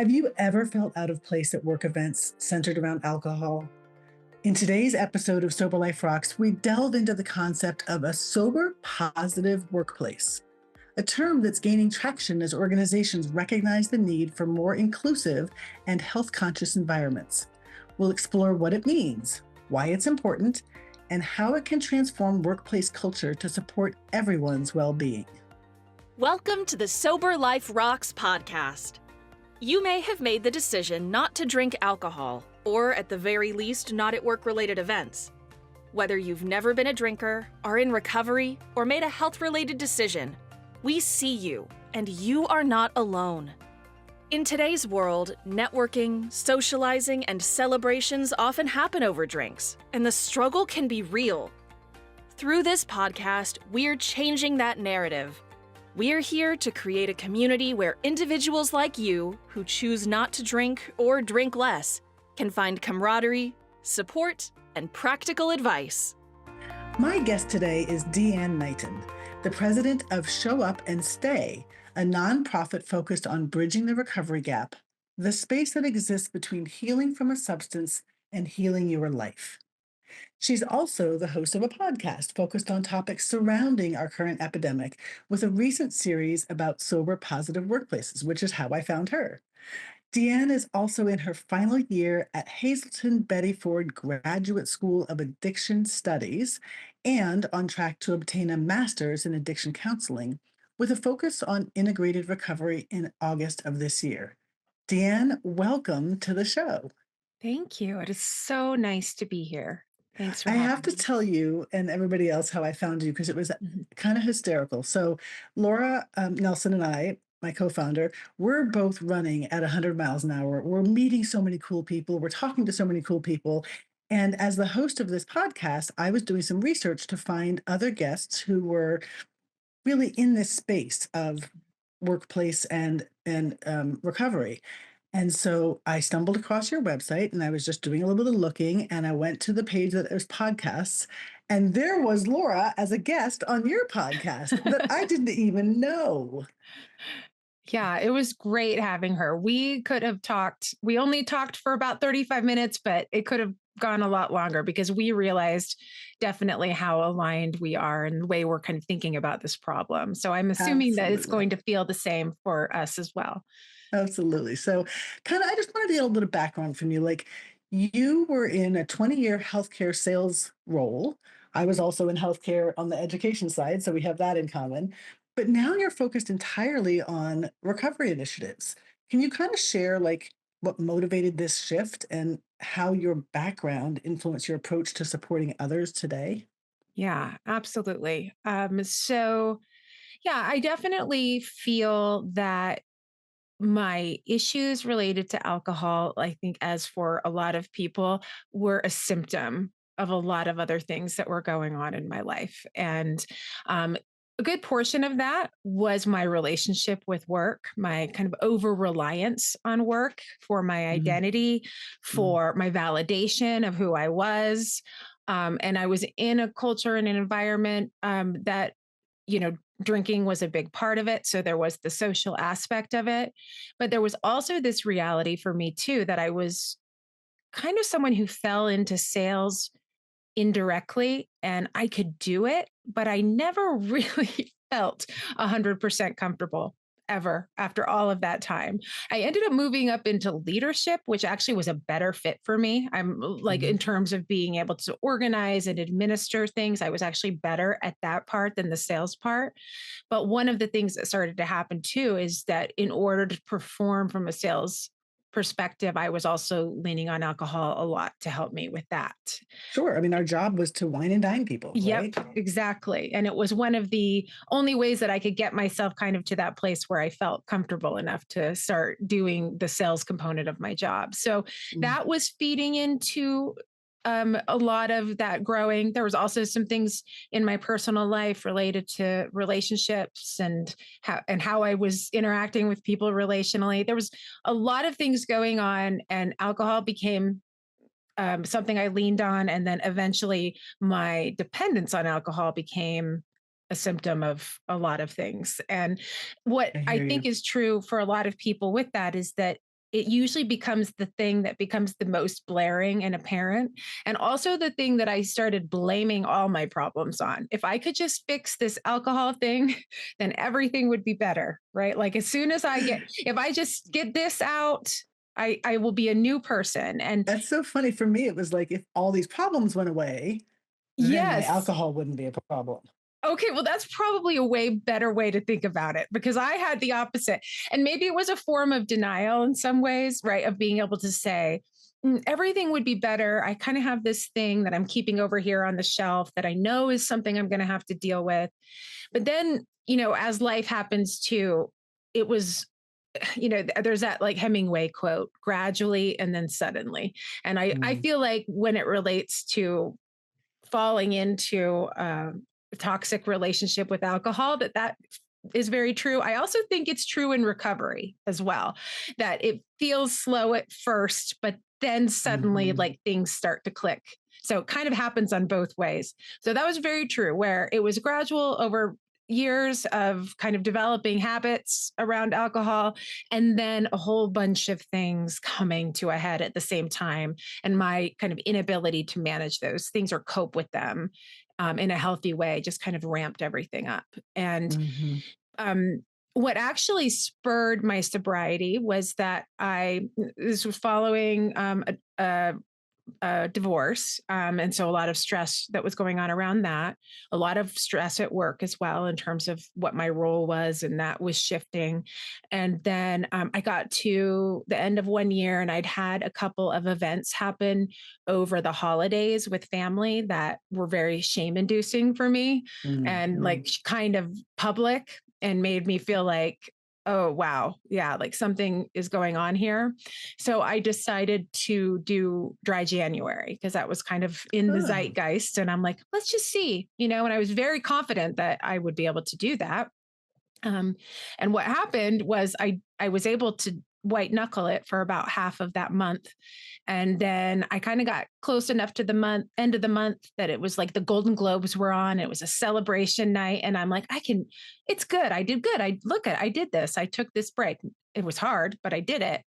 Have you ever felt out of place at work events centered around alcohol? In today's episode of Sober Life Rocks, we delve into the concept of a sober, positive workplace, a term that's gaining traction as organizations recognize the need for more inclusive and health-conscious environments. We'll explore what it means, why it's important, and how it can transform workplace culture to support everyone's well-being. Welcome to the Sober Life Rocks podcast. You may have made the decision not to drink alcohol, or at the very least, not at work-related events. Whether you've never been a drinker, are in recovery, or made a health-related decision, we see you, and you are not alone. In today's world, networking, socializing, and celebrations often happen over drinks, and the struggle can be real. Through this podcast, we're changing that narrative. We're here to create a community where individuals like you, who choose not to drink or drink less, can find camaraderie, support, and practical advice. My guest today is DeAnn Knighton, the president of Show Up and Stay, a nonprofit focused on bridging the recovery gap, the space that exists between healing from a substance and healing your life. She's also the host of a podcast focused on topics surrounding our current epidemic, with a recent series about sober, positive workplaces, which is how I found her. DeAnn is also in her final year at Hazleton Betty Ford Graduate School of Addiction Studies and on track to obtain a master's in addiction counseling with a focus on integrated recovery in August of this year. DeAnn, welcome to the show. Thank you. It is so nice to be here. Thanks for I having have to me. tell you and everybody else how I found you because it was Mhm. kind of hysterical. So Laura Nelson and I, my co-founder, we're both running at 100 miles an hour. We're meeting so many cool people. We're talking to so many cool people. And as the host of this podcast, I was doing some research to find other guests who were really in this space of workplace and recovery. And so I stumbled across your website and I was just doing a little bit of looking and I went to the page that was podcasts and there was Laura as a guest on your podcast that I didn't even know. Yeah, it was great having her. We could have talked, we only talked for about 35 minutes, but it could have gone a lot longer because we realized definitely how aligned we are and the way we're kind of thinking about this problem. So I'm assuming that it's Absolutely. going to feel the same for us as well. Absolutely. So kind of, I just wanted to get a little bit of background from you. Like you were in a 20-year healthcare sales role. I was also in healthcare on the education side, so we have that in common. But now you're focused entirely on recovery initiatives. Can you kind of share like what motivated this shift and how your background influenced your approach to supporting others today? Yeah, absolutely. Yeah, I definitely feel that my issues related to alcohol, I think, as for a lot of people, were a symptom of a lot of other things that were going on in my life. And a good portion of that was my relationship with work, my kind of over reliance on work for my Mhm. identity, Mm. for my validation of who I was. And I was in a culture and an environment that drinking was a big part of it. So there was the social aspect of it. But there was also this reality for me, too, that I was kind of someone who fell into sales indirectly and I could do it, but I never really felt 100% comfortable ever after all of that time. I ended up moving up into leadership, which actually was a better fit for me. I'm like, in Mhm. terms of being able to organize and administer things, I was actually better at that part than the sales part. But one of the things that started to happen too is that in order to perform from a sales perspective, I was also leaning on alcohol a lot to help me with that. Sure. I mean, our job was to wine and dine people, Yep, right? exactly. And it was one of the only ways that I could get myself kind of to that place where I felt comfortable enough to start doing the sales component of my job. So Mm. that was feeding into a lot of that growing. There was also some things in my personal life related to relationships and how I was interacting with people relationally. There was a lot of things going on, and alcohol became something I leaned on. And then eventually my dependence on alcohol became a symptom of a lot of things. And what I I hear think you. is true for a lot of people with that is that it usually becomes the thing that becomes the most blaring and apparent. And also the thing that I started blaming all my problems on. If I could just fix this alcohol thing, then everything would be better, right? Like as soon as if I just get this out, I will be a new person. And That's so funny. For me, it was like if all these problems went away, then my yes, alcohol wouldn't be a problem. okay, well, that's probably a way better way to think about it because I had the opposite. And maybe it was a form of denial in some ways, right? Of being able to say, everything would be better. I kind of have this thing that I'm keeping over here on the shelf that I know is something I'm going to have to deal with. But then, as life happens too, it was, there's that like Hemingway quote, gradually and then suddenly. And I Mm. feel like when it relates to falling into a toxic relationship with alcohol, that is very true. I also think it's true in recovery as well, that it feels slow at first, but then suddenly Mhm. like things start to click. So it kind of happens on both ways. So that was very true, where it was gradual over years of kind of developing habits around alcohol, and then a whole bunch of things coming to a head at the same time. And my kind of inability to manage those things or cope with them in a healthy way just kind of ramped everything up. And Mhm. um, what actually spurred my sobriety was that this was following a divorce. And so a lot of stress that was going on around that, a lot of stress at work as well, in terms of what my role was, and that was shifting. And then I got to the end of one year and I'd had a couple of events happen over the holidays with family that were very shame inducing for me and Mhm. like kind of public and made me feel like, oh, wow. Yeah, like something is going on here. So I decided to do dry January because that was kind of in the Oh. zeitgeist. And I'm like, let's just see, and I was very confident that I would be able to do that. Um, and what happened was I was able to white knuckle it for about half of that month. And then I kind of got close enough to the end of the month that it was like the Golden Globes were on. It was a celebration night. And I'm like, it's good. I did good. I did this. I took this break. It was hard, but I did it.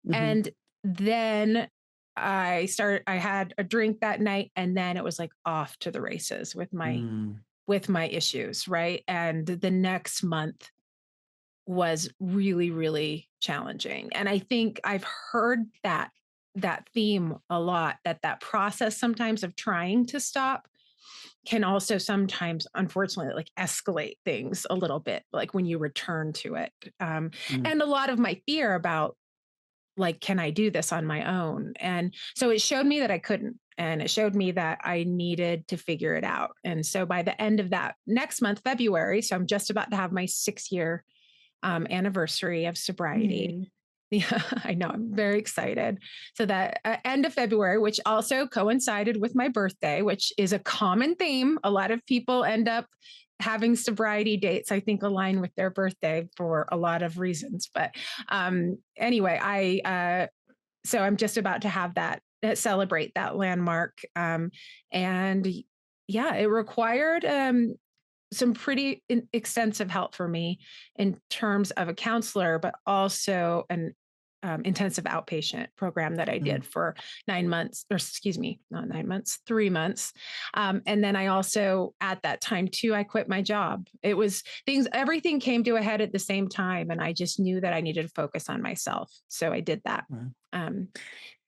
Mhm. And then I had a drink that night and then it was like off to the races Mm. with my issues, right? And the next month was really, really challenging. And I think I've heard that theme a lot, that process sometimes of trying to stop can also sometimes unfortunately like escalate things a little bit like when you return to it. Mm. And a lot of my fear about like, can I do this on my own? And so it showed me that I couldn't. And it showed me that I needed to figure it out. And so by the end of that next month, February, so I'm just about to have my 6 year anniversary of sobriety. Yay. Yeah, I know. I'm very excited. So that end of February, which also coincided with my birthday, which is a common theme. A lot of people end up having sobriety dates, I think, align with their birthday for a lot of reasons. But anyway, so I'm just about to have that celebrate that landmark. And yeah, it required some pretty extensive help for me in terms of a counselor, but also an intensive outpatient program that I Mm. did for 9 months, or excuse me, not 9 months, 3 months. And then I also, at that time too, I quit my job. It was everything came to a head at the same time. And I just knew that I needed to focus on myself. So I did that. Wow. Um,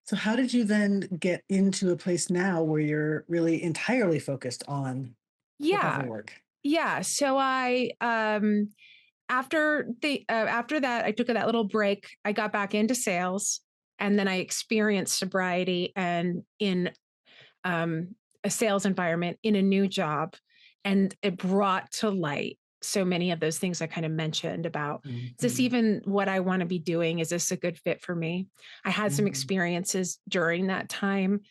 So how did you then get into a place now where you're really entirely focused on recovery yeah. work? Yeah. So after that, I took that little break. I got back into sales, and then I experienced sobriety and in a sales environment in a new job, and it brought to light so many of those things I kind of mentioned about, is this Mhm. even what I want to be doing? Is this a good fit for me? I had some Mhm. experiences during that time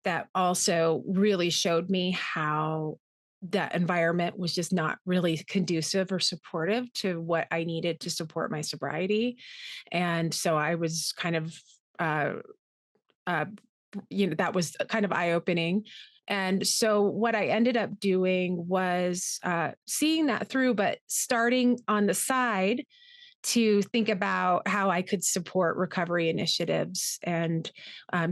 that also really showed me how that environment was just not really conducive or supportive to what I needed to support my sobriety. And so I was kind of, uh, uh, that was kind of eye opening. And so what I ended up doing was seeing that through, but starting on the side to think about how I could support recovery initiatives and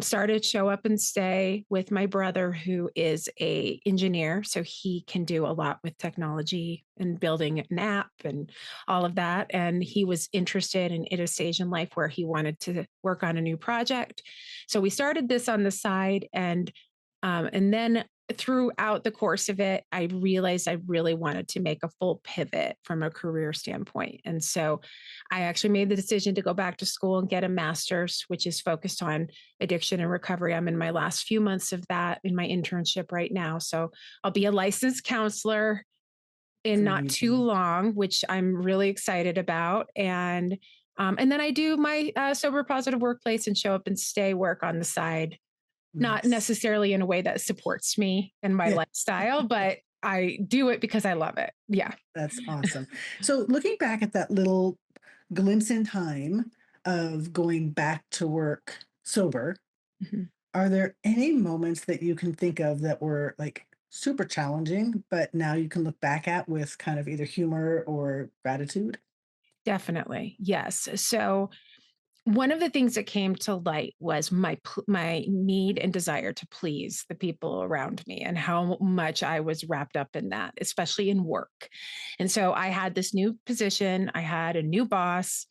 started Show Up and Stay with my brother, who is a engineer, so he can do a lot with technology and building an app and all of that. And he was interested in at a stage in life where he wanted to work on a new project, so we started this on the side, and then throughout the course of it, I realized I really wanted to make a full pivot from a career standpoint. And so I actually made the decision to go back to school and get a master's, which is focused on addiction and recovery. I'm in my last few months of that in my internship right now. So I'll be a licensed counselor in not too Amazing. long, which I'm really excited about. And then I do my sober positive workplace and Show Up and Stay work on the side, not Nice. necessarily in a way that supports me and my Yeah, lifestyle, but I do it because I love it. Yeah. that's awesome. So looking back at that little glimpse in time of going back to work sober, Mhm. are there any moments that you can think of that were like super challenging, but now you can look back at with kind of either humor or gratitude? Definitely. Yes. So one of the things that came to light was my need and desire to please the people around me and how much I was wrapped up in that, especially in work. And so I had this new position, I had a new boss,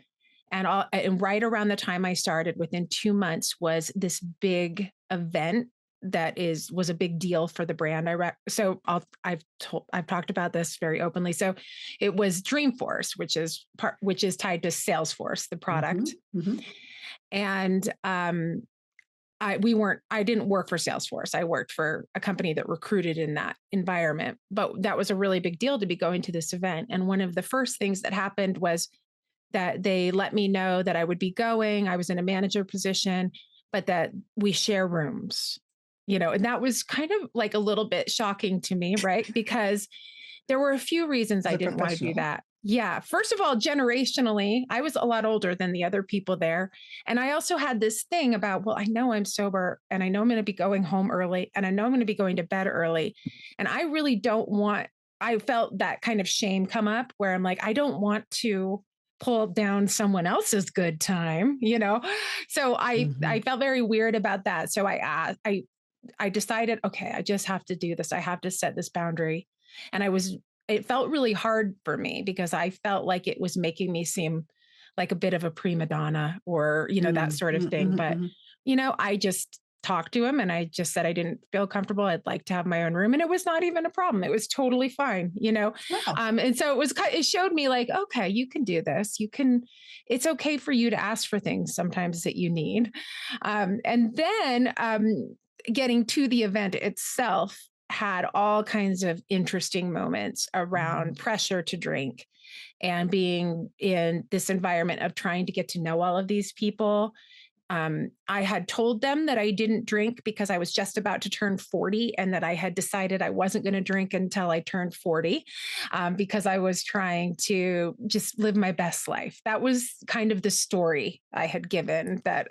and right around the time I started, within 2 months, was this big event that was a big deal for the brand. I've talked about this very openly. So it was Dreamforce, which is tied to Salesforce, the product. Mhm, mhm. And I didn't work for Salesforce. I worked for a company that recruited in that environment. But that was a really big deal to be going to this event. And one of the first things that happened was that they let me know that I would be going. I was in a manager position, but that we share rooms, and that was kind of like a little bit shocking to me, right? Because there were a few reasons As I a didn't want to do professional. that. Yeah. First of all, generationally, I was a lot older than the other people there. And I also had this thing about, well, I know I'm sober and I know I'm going to be going home early and I know I'm going to be going to bed early. And I really don't want, I felt that kind of shame come up where I'm like, I don't want to pull down someone else's good time. So I Mhm. felt very weird about that. So I decided, okay, I just have to do this. I have to set this boundary. And it felt really hard for me because I felt like it was making me seem like a bit of a prima donna or, that Mm, sort of mhm, thing. mhm, But, mhm. I just talked to him and I just said I didn't feel comfortable. I'd like to have my own room. And it was not even a problem. It was totally fine. Wow. And so it showed me like, okay, you can do this. It's okay for you to ask for things sometimes that you need. And then getting to the event itself had all kinds of interesting moments Mhm. around pressure to drink and being in this environment of trying to get to know all of these people. I had told them that I didn't drink because I was just about to turn 40 and that I had decided I wasn't going to drink until I turned 40 because I was trying to just live my best life. That was kind of the story I had given that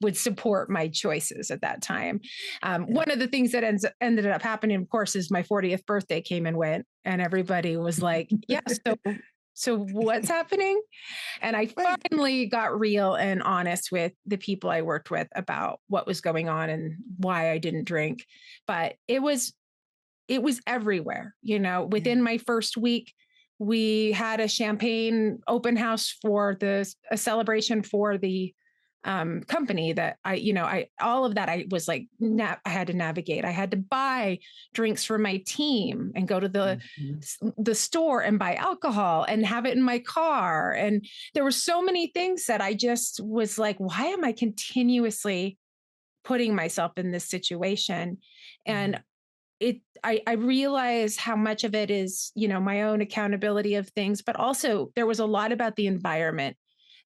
would support my choices at that time. Yeah. One of the things that ended up happening, of course, is my 40th birthday came and went, and everybody was like, yes. So what's happening? And I Right. finally got real and honest with the people I worked with about what was going on and why I didn't drink. But it was everywhere. Yeah. Within my first week, we had a champagne open house for a celebration for the company that all of that I was like, I had to navigate. I had to buy drinks for my team and go to Mhm. the store and buy alcohol and have it in my car. And there were so many things that I just was like, why am I continuously putting myself in this situation? Yeah. And I realize how much of it is, my own accountability of things, but also there was a lot about the environment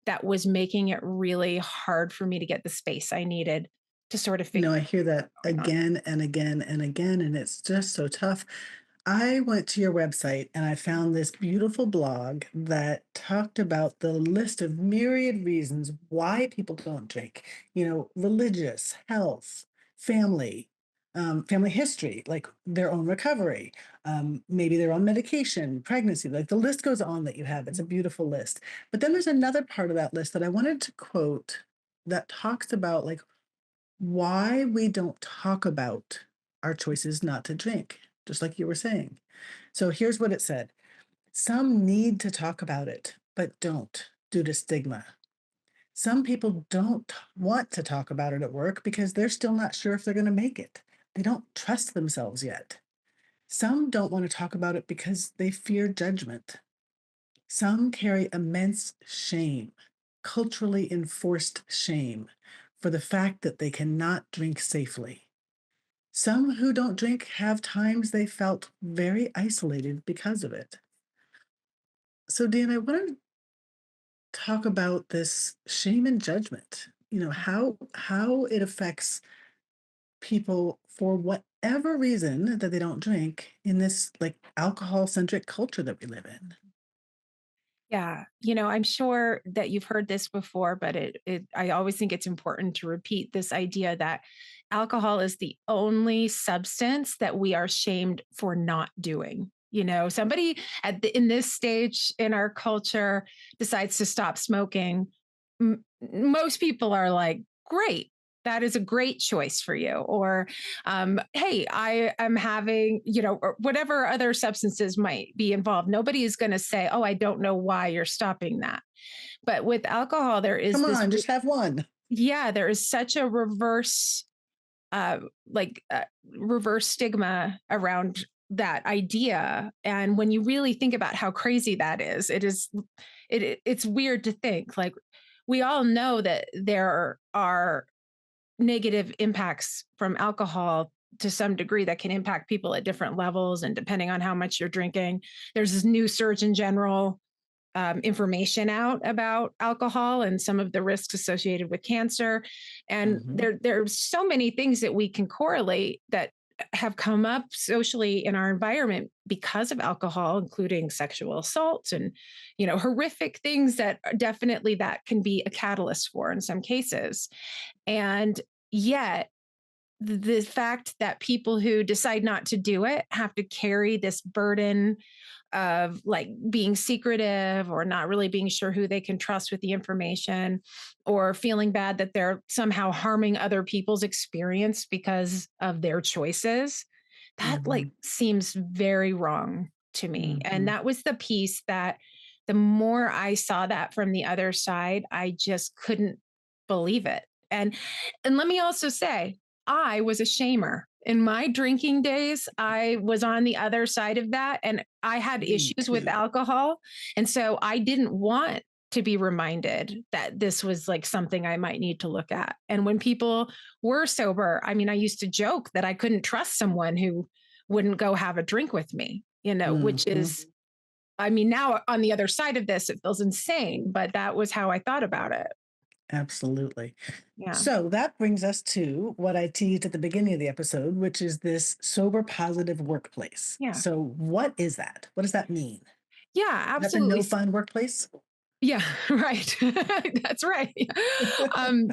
that was making it really hard for me to get the space I needed to sort of figure I hear that out what's going again and again and again, and it's just so tough. I went to your website and I found this beautiful blog that talked about the list of myriad reasons why people don't drink, religious, health, family. family history, like their own recovery, maybe their own medication, pregnancy, like the list goes on that you have. It's a beautiful list. But then there's another part of that list that I wanted to quote that talks about like why we don't talk about our choices not to drink, just like you were saying. So here's what it said. Some need to talk about it, but don't due to stigma. Some people don't want to talk about it at work because they're still not sure if they're going to make it. They don't trust themselves yet. Some don't want to talk about it because they fear judgment. Some carry immense shame, culturally enforced shame, for the fact that they cannot drink safely. Some who don't drink have times they felt very isolated because of it. So, Dan, I want to talk about this shame and judgment. How it affects people for whatever reason that they don't drink in this like alcohol centric culture that we live in. Yeah, I'm sure that you've heard this before, but I always think it's important to repeat this idea that alcohol is the only substance that we are shamed for not doing. Somebody in this stage in our culture decides to stop smoking. Most people are like, great. That is a great choice for you. Or, hey, I am having, or whatever other substances might be involved. Nobody is going to say, oh, I don't know why you're stopping that. But with alcohol, there is Come this, on, just have one. yeah, there is such a uh, like, uh, reverse stigma around that idea. And when you really think about how crazy that is, it's weird to think like we all know that there are negative impacts from alcohol to some degree that can impact people at different levels and depending on how much you're drinking. There's this new Surgeon General information out about alcohol and some of the risks associated with cancer. And Hmm. there's so many things that we can correlate that have come up socially in our environment because of alcohol, including sexual assaults and, horrific things that definitely that can be a catalyst for in some cases. And yet, the fact that people who decide not to do it have to carry this burden of like being secretive or not really being sure who they can trust with the information or feeling bad that they're somehow harming other people's experience because of their choices, that like Hmm. seems very wrong to me. And Hmm. that was the piece that the more I saw that from the other side, I just couldn't believe it. And let me also say, I was a shamer. In my drinking days, I was on the other side of that and I had Me issues with too. alcohol. And so I didn't want to be reminded that this was like something I might need to look at. And when people were sober, I mean, I used to joke that I couldn't trust someone who wouldn't go have a drink with me, which Hmm. is, I mean, now on the other side of this, it feels insane, but that was how I thought about it. Absolutely. Yeah. So that brings us to what I teased at the beginning of the episode, which is this sober positive workplace. Yeah. So, what is that? What does that mean? Yeah, Is that the absolutely. no fun workplace? Yeah, right. That's right. Um,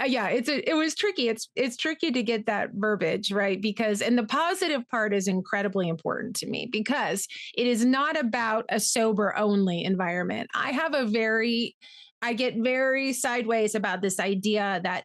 yeah, it was tricky. It's tricky to get that verbiage right because, and the positive part is incredibly important to me because it is not about a sober only environment. I get very sideways about this idea that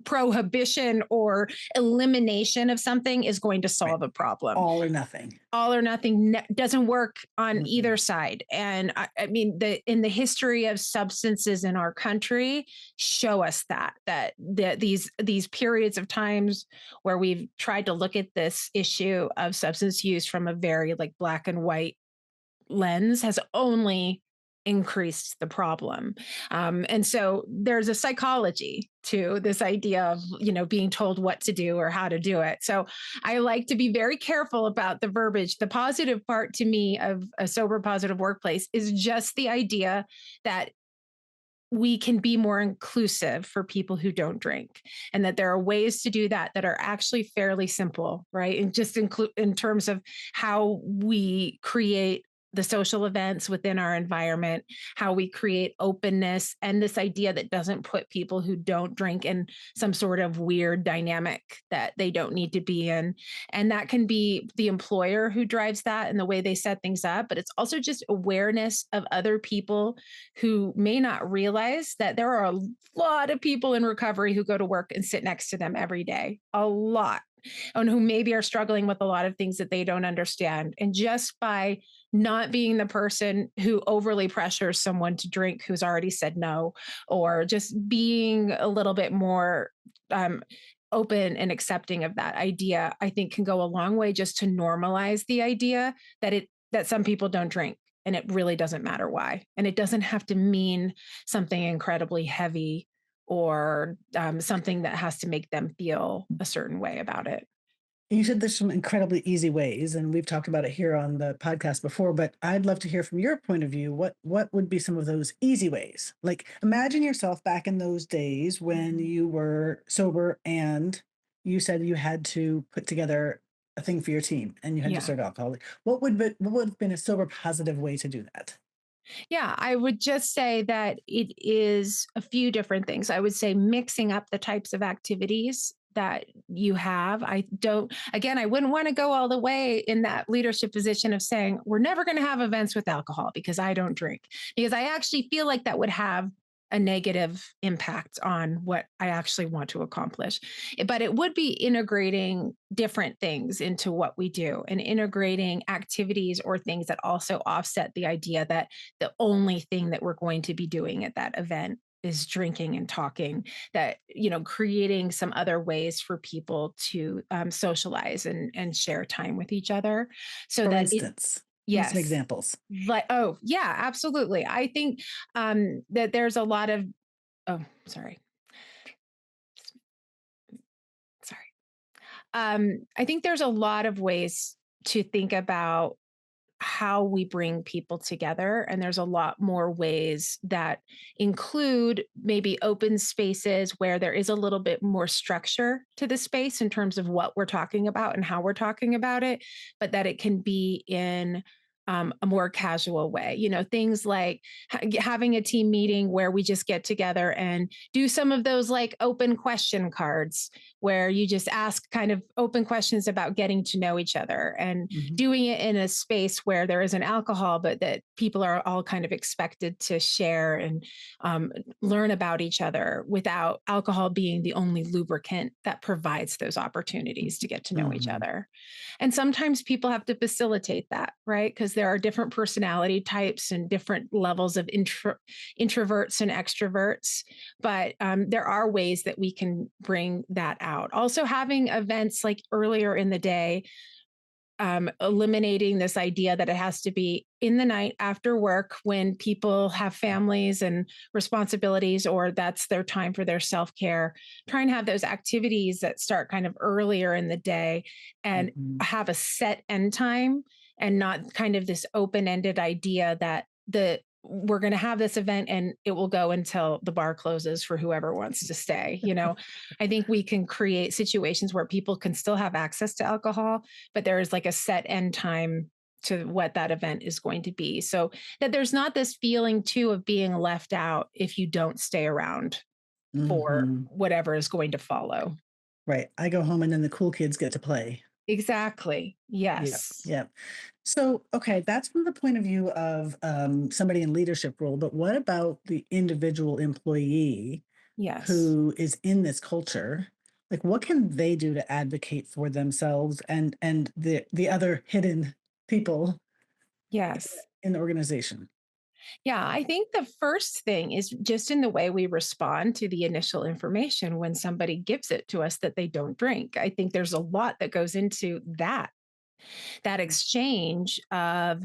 prohibition or elimination of something is going to Right. solve a problem. All or nothing. All or nothing doesn't work on Mm-mm. either side. And I mean, in the history of substances in our country, show us that these periods of times where we've tried to look at this issue of substance use from a very like black and white lens has only increased the problem. And so there's a psychology to this idea of, being told what to do or how to do it. So I like to be very careful about the verbiage. The positive part to me of a sober positive workplace is just the idea that we can be more inclusive for people who don't drink and that there are ways to do that that are actually fairly simple, right? And just include in terms of how we create the social events within our environment, how we create openness, and this idea that doesn't put people who don't drink in some sort of weird dynamic that they don't need to be in. And that can be the employer who drives that and the way they set things up, but it's also just awareness of other people who may not realize that there are a lot of people in recovery who go to work and sit next to them every day. A lot. And who maybe are struggling with a lot of things that they don't understand. And just by not being the person who overly pressures someone to drink who's already said no, or just being a little bit more um, open and accepting of that idea, I think can go a long way just to normalize the idea that some people don't drink. And it really doesn't matter why. And it doesn't have to mean something incredibly heavy or something that has to make them feel a certain way about it. You said there's some incredibly easy ways, and we've talked about it here on the podcast before, but I'd love to hear from your point of view. What would be some of those easy ways? Like imagine yourself back in those days when you were sober and you said you had to put together a thing for your team and you had to Yeah. serve alcohol. What would have been a sober positive way to do that? Yeah, I would just say that it is a few different things. I would say mixing up the types of activities that you have. I wouldn't want to go all the way in that leadership position of saying, we're never going to have events with alcohol because I don't drink, because I actually feel like that would have a negative impact on what I actually want to accomplish. But it would be integrating different things into what we do and integrating activities or things that also offset the idea that the only thing that we're going to be doing at that event is drinking and talking, that creating some other ways for people to socialize and share time with each other so For that it instance, give me some yes. examples. Like, oh yeah, absolutely. I think that there's a lot of, oh, sorry. I think there's a lot of ways to think about how we bring people together. And there's a lot more ways that include maybe open spaces where there is a little bit more structure to the space in terms of what we're talking about and how we're talking about it, but that it can be in a more casual way. Things like having a team meeting where we just get together and do some of those like open question cards where you just ask kind of open questions about getting to know each other, and Mhm. doing it in a space where there isn't alcohol, but that people are all kind of expected to share and um, learn about each other without alcohol being the only lubricant that provides those opportunities to get to know each Mhm. other. And sometimes people have to facilitate that, right? Because there are different personality types and different levels of introverts and extroverts. But there are ways that we can bring that out. Also, having events like earlier in the day, eliminating this idea that it has to be in the night after work when people have families and responsibilities, or that's their time for their self care. Try and have those activities that start kind of earlier in the day and Mhm. have a set end time, and not kind of this open ended idea that we're going to have this event and it will go until the bar closes for whoever wants to stay. I think we can create situations where people can still have access to alcohol, but there is like a set end time to what that event is going to be. So that there's not this feeling too of being left out if you don't stay around for Mhm. whatever is going to follow. Right. I go home and then the cool kids get to play. Exactly. Yep. Yes. Yep. So, okay, that's from the point of view of somebody in leadership role, but what about the individual employee Yes. who is in this culture? Like, what can they do to advocate for themselves and the other hidden people Yes. in the organization? Yeah, I think the first thing is just in the way we respond to the initial information when somebody gives it to us that they don't drink. I think there's a lot that goes into that exchange of,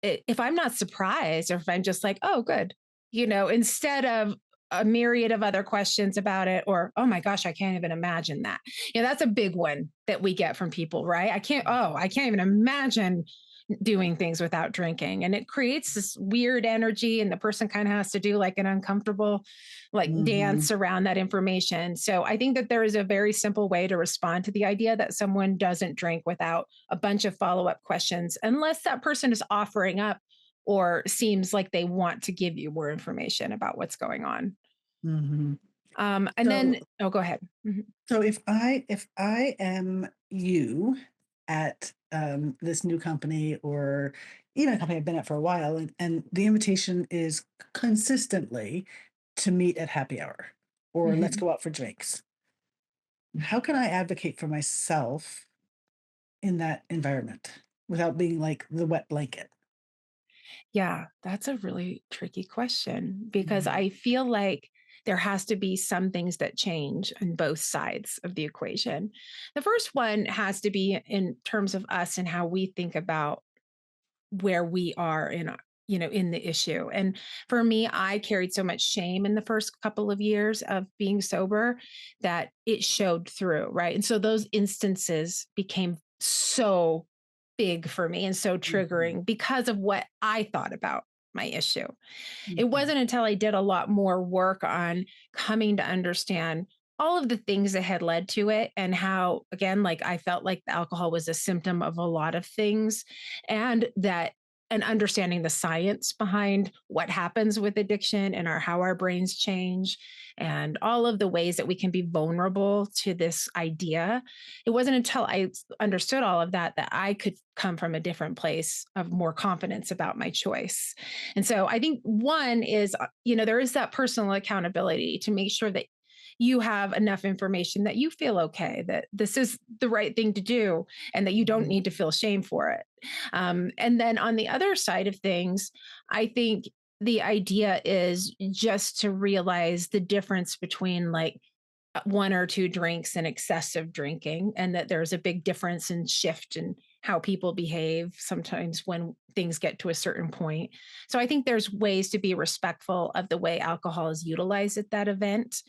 if I'm not surprised, or if I'm just like, oh, good, instead of a myriad of other questions about it, or, oh my gosh, I can't even imagine that. That's a big one that we get from people, right? I can't even imagine doing things without drinking. And it creates this weird energy, and the person kind of has to do like an uncomfortable, like Hmm. dance around that information. So I think that there is a very simple way to respond to the idea that someone doesn't drink without a bunch of follow up questions, unless that person is offering up or seems like they want to give you more information about what's going on. Hmm. And So, then, oh, go ahead. Mhm. so if I am you at this new company, or even a company I've been at for a while, and the invitation is consistently to meet at happy hour or let's Mhm. go out for drinks, how can I advocate for myself in that environment without being like the wet blanket? Yeah, that's a really tricky question because Mhm. I feel like there has to be some things that change on both sides of the equation. The first one has to be in terms of us and how we think about where we are in in the issue. And for me, I carried so much shame in the first couple of years of being sober that it showed through, right? And so those instances became so big for me and so Mhm. triggering because of what I thought about my issue. It Mhm. wasn't until I did a lot more work on coming to understand all of the things that had led to it, and how, again, like I felt like the alcohol was a symptom of a lot of things, and that, and understanding the science behind what happens with addiction and how our brains change and all of the ways that we can be vulnerable to this idea. It wasn't until I understood all of that that I could come from a different place of more confidence about my choice. And so I think one is, there is that personal accountability to make sure that you have enough information that you feel okay, that this is the right thing to do, and that you don't Mhm. need to feel shame for it. And then on the other side of things, I think the idea is just to realize the difference between like one or two drinks and excessive drinking, and that there's a big difference in shift in how people behave sometimes when things get to a certain point. So I think there's ways to be respectful of the way alcohol is utilized at that event,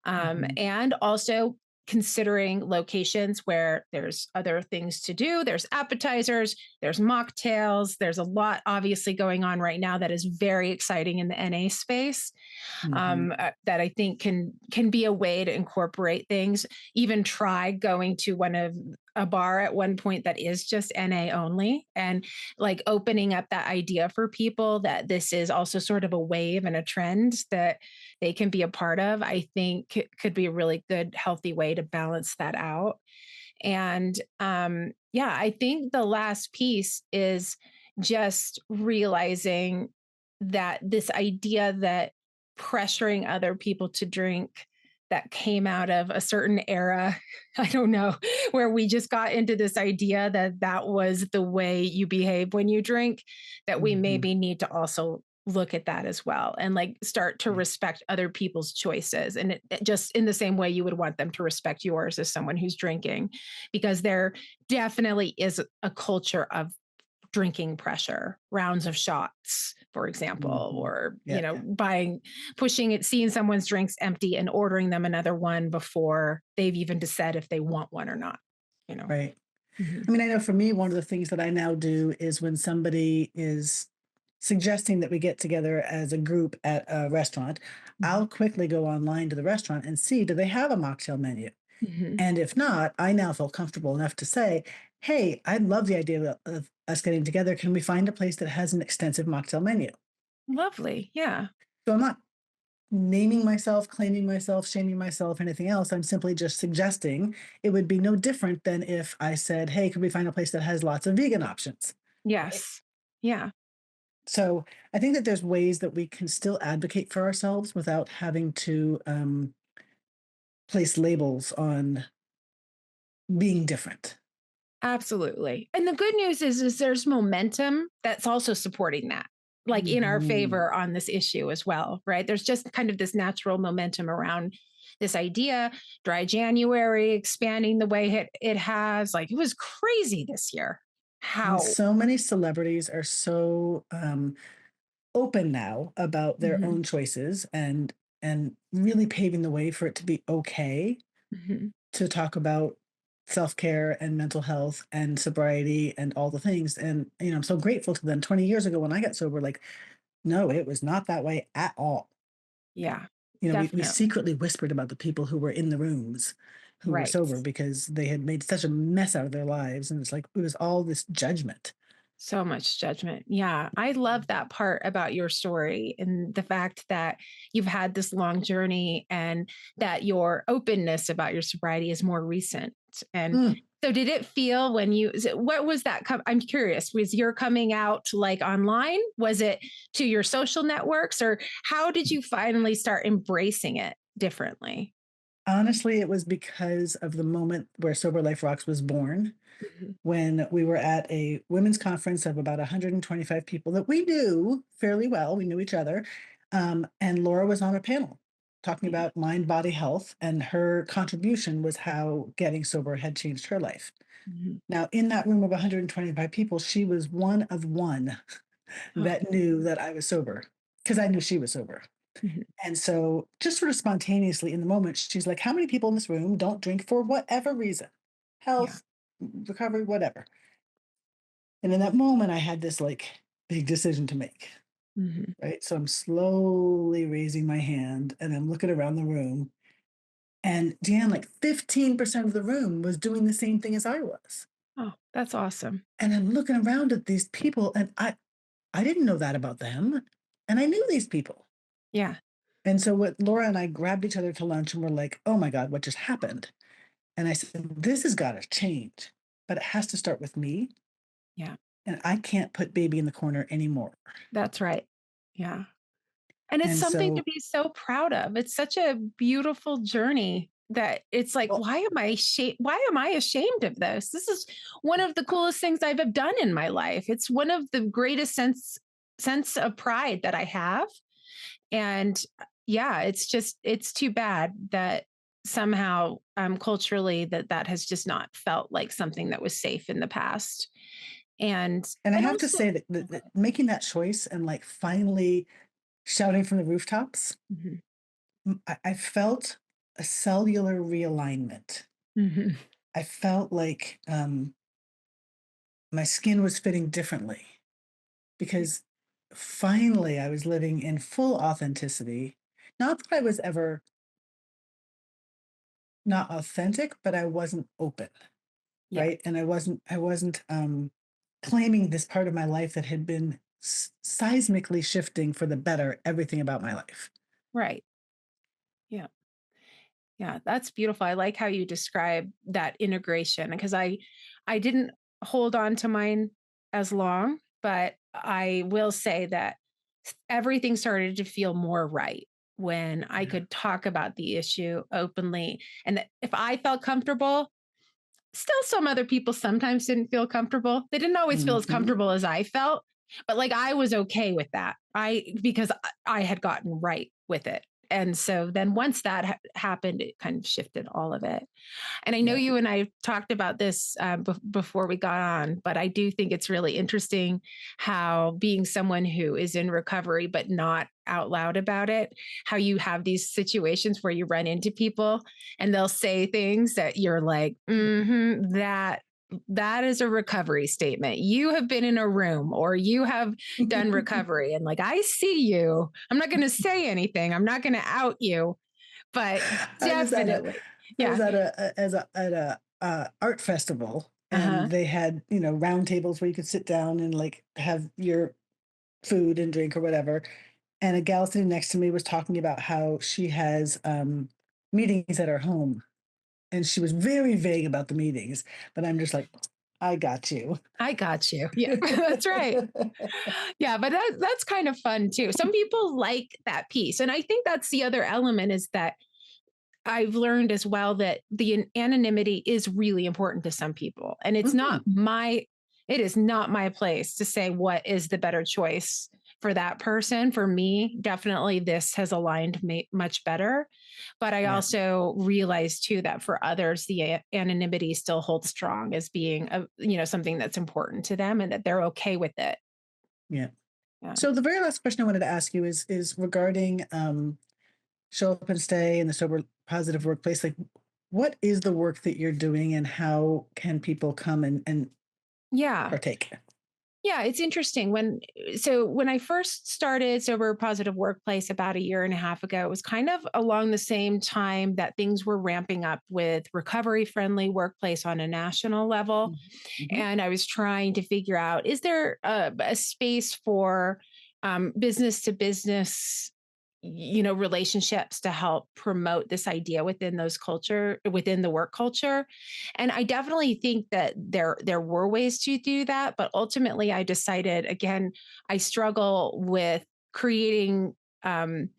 Mhm. and also considering locations where there's other things to do. There's appetizers, there's mocktails, there's a lot obviously going on right now that is very exciting in the NA space, Mhm. that I think can be a way to incorporate things. Even try going to one of a bar at one point that is just NA only, and like opening up that idea for people that this is also sort of a wave and a trend that they can be a part of. I think it could be a really good, healthy way to balance that out. And yeah, I think the last piece is just realizing that this idea that pressuring other people to drink, that came out of a certain era, I don't know, where we just got into this idea that that was the way you behave when you drink, that we Mhm. maybe need to also look at that as well and like start to Right. respect other people's choices, and it just in the same way you would want them to respect yours as someone who's drinking, because there definitely is a culture of drinking pressure, rounds of shots, for example, Mhm. or, Yeah. buying, pushing it, seeing someone's drinks empty and ordering them another one before they've even said if they want one or not, you know? Right. Mhm. I mean, I know for me, one of the things that I now do is when somebody is suggesting that we get together as a group at a restaurant, Mhm. I'll quickly go online to the restaurant and see, do they have a mocktail menu? Mhm. And if not, I now feel comfortable enough to say, hey, I love the idea of us getting together. Can we find a place that has an extensive mocktail menu? Lovely. Yeah. So I'm not naming myself, claiming myself, shaming myself, anything else. I'm simply just suggesting it would be no different than if I said, hey, could we find a place that has lots of vegan options? Right. Yes. Yeah. So I think that there's ways that we can still advocate for ourselves without having to place labels on being different. Absolutely. And the good news is there's momentum that's also supporting that, like in our Mhm. favor on this issue as well, right? There's just kind of this natural momentum around this idea. Dry January expanding the way it has, like it was crazy this year. And How so many celebrities are so open now about their Mhm, own choices, and really paving the way for it to be okay mhm. to talk about self-care and mental health and sobriety and all the things. And, I'm so grateful to them. 20 years ago when I got sober, like, no, it was not that way at all. Yeah, We definitely. secretly whispered about the people who were in the rooms who were Right. sober because they had made such a mess out of their lives. And it's like, it was all this judgment. So much judgment. Yeah. I love that part about your story and the fact that you've had this long journey and that your openness about your sobriety is more recent. And Mm. so did it feel when what was that? I'm curious. Was your coming out like online? Was it to your social networks or how did you finally start embracing it differently? Honestly, it was because of the moment where Sober Life Rocks was born, Mhm. when we were at a women's conference of about 125 people that we knew fairly well. We knew each other. And Laura was on a panel talking Yeah. about mind body health, and her contribution was how getting sober had changed her life. Mhm. Now, in that room of 125 people, she was one of one Oh, that knew that I was sober because I knew she was sober. mhm. And so, just sort of spontaneously in the moment, she's like, how many people in this room don't drink for whatever reason? Yeah. Health, recovery, whatever. And in that moment, I had this like big decision to make, Mhm. right? So I'm slowly raising my hand and I'm looking around the room. And DeAnn, like 15% of the room was doing the same thing as I was. Oh, that's awesome. And I'm looking around at these people and I didn't know that about them. And I knew these people. Yeah. And so what Laura and I grabbed each other to lunch and we're like, oh my God, what just happened? And I said, this has got to change, but it has to start with me. Yeah. And I can't put baby in the corner anymore. That's right. Yeah. And it's And something to so, be so proud of. It's such a beautiful journey that it's like, well, why am I ashamed of this? This is one of the coolest things I've have done in my life. It's one of the greatest sense of pride that I have. And yeah, it's too bad that somehow culturally that has just not felt like something that was safe in the past. And and I and have to also say that making that choice and like finally shouting from the rooftops, Mhm. I felt a cellular realignment. Mhm. I felt like my skin was fitting differently Yeah. because finally I was living in full authenticity. Not that I was ever not authentic, but I wasn't open, Yeah. right? And I wasn't claiming this part of my life that had been seismically shifting for the better everything about my life. Right. Yeah. Yeah, that's beautiful. I like how you describe that integration because I didn't hold on to mine as long, but I will say that everything started to feel more right when I Yeah. could talk about the issue openly. And that if I felt comfortable, still some other people sometimes didn't feel comfortable. They didn't always feel as Mhm. comfortable as I felt, but like I was okay with that. Because I had gotten right with it. And so then once that happened, it kind of shifted all of it. And I know Yeah. you and I talked about this before we got on, but I do think it's really interesting how being someone who is in recovery but not out loud about it, how you have these situations where you run into people and they'll say things that you're like, that is a recovery statement. You have been in a room or you have done recovery. And like, I see you. I'm not going to say anything. I'm not going to out you, but I was at a definitely. I was Yeah. at a art festival, Uh and huh. they had, round tables where you could sit down and like have your food and drink or whatever. And a gal sitting next to me was talking about how she has meetings at her home, and she was very vague about the meetings, but I'm just like, I got you. I got you. Yeah, that's right. Yeah, but that's kind of fun too. Some people like that piece. And I think that's the other element is that I've learned as well that the anonymity is really important to some people. And Mhm. it is not my place to say what is the better choice for that person. For me, definitely this has aligned much better. But I Yeah, also realize too that for others, the anonymity still holds strong as being something that's important to them and that they're okay with it. yeah. Yeah. So the very last question I wanted to ask you is regarding show up and stay in the sober positive workplace. Like, What is the work that you're doing and how can people come and Yeah. partake? Yeah, it's interesting when I first started Sober Positive Workplace about a year and a half ago, it was kind of along the same time that things were ramping up with recovery friendly workplace on a national level. Mhm. Mhm. And I was trying to figure out, is there a space for business to business, relationships to help promote this idea within the work culture. And I definitely think that there were ways to do that, but ultimately I decided, again, I struggle with creating um,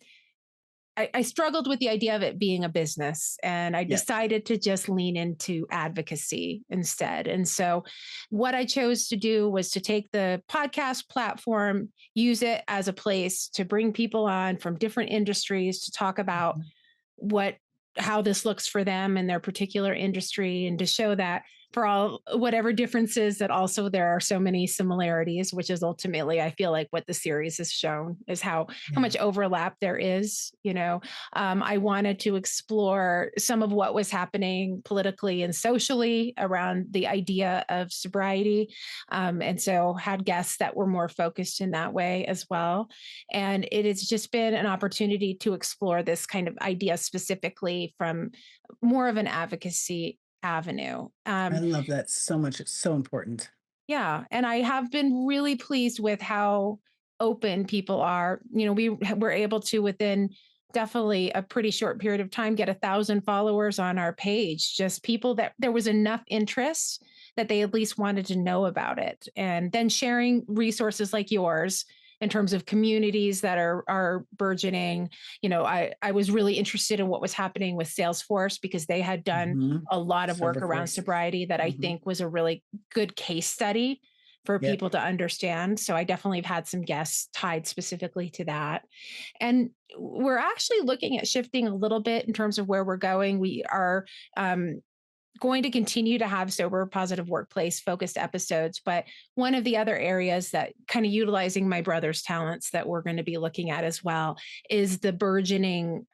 I struggled with the idea of it being a business, and I Yes. decided to just lean into advocacy instead. And so, what I chose to do was to take the podcast platform, use it as a place to bring people on from different industries to talk about Mhm. what how this looks for them in their particular industry, and to show that for all whatever differences, that also there are so many similarities, which is ultimately I feel like what the series has shown is how Yeah. much overlap there is. I wanted to explore some of what was happening politically and socially around the idea of sobriety, and so had guests that were more focused in that way as well. And it has just been an opportunity to explore this kind of idea specifically from more of an advocacy avenue. I love that so much. It's so important. Yeah. And I have been really pleased with how open people are. We were able to, within definitely a pretty short period of time, get 1,000 followers on our page, just people that there was enough interest that they at least wanted to know about it. And then sharing resources like yours in terms of communities that are burgeoning. I was really interested in what was happening with Salesforce, because they had done Mhm. a lot of work around Silverforce. sobriety that I Mhm. think was a really good case study for Yep. people to understand. So I definitely have had some guests tied specifically to that. And we're actually looking at shifting a little bit in terms of where we're going. We are um, going to continue to have Sober Positive Workplace focused episodes, but one of the other areas that kind of utilizing my brother's talents that we're going to be looking at as well is the burgeoning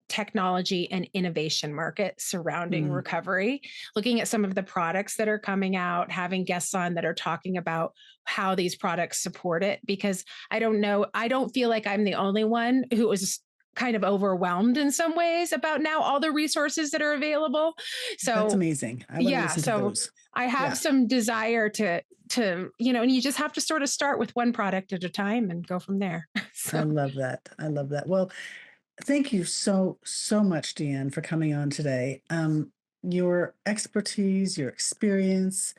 technology and innovation market surrounding Mm. recovery, looking at some of the products that are coming out, having guests on that are talking about how these products support it. Because I don't feel like I'm the only one who was kind of overwhelmed in some ways about now all the resources that are available. That's So, amazing. I wanna yeah, listen to so those. I have Yeah. some desire and you just have to sort of start with one product at a time and go from there. I So, love that. I love that. Well, thank you so, so much, Deanne, for coming on today. Your expertise, your experience,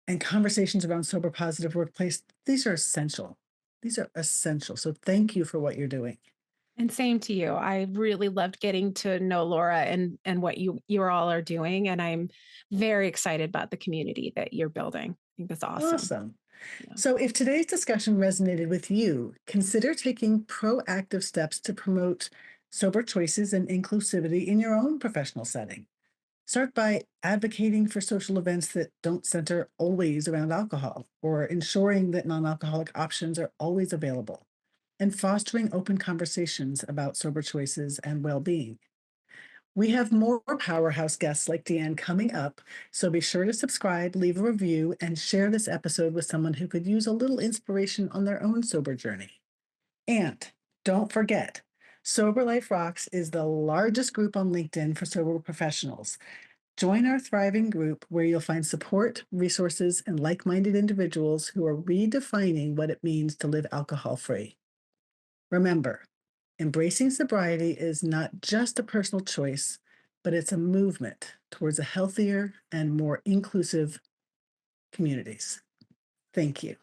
and conversations around sober positive workplace, these are essential. These are essential. So thank you for what you're doing. and same to you. I really loved getting to know Laura and what you all are doing, and I'm very excited about the community that you're building. I think that's awesome. Awesome. Yeah. So if today's discussion resonated with you, consider taking proactive steps to promote sober choices and inclusivity in your own professional setting. Start by advocating for social events that don't center always around alcohol, or ensuring that non alcoholic options are always available, and fostering open conversations about sober choices and well being. We have more powerhouse guests like DeAnn coming up, so be sure to subscribe, leave a review, and share this episode with someone who could use a little inspiration on their own sober journey. And don't forget, Sober Life Rocks is the largest group on LinkedIn for sober professionals. Join our thriving group where you'll find support, resources, and like minded individuals who are redefining what it means to live alcohol free. Remember, embracing sobriety is not just a personal choice, but it's a movement towards a healthier and more inclusive communities. Thank you.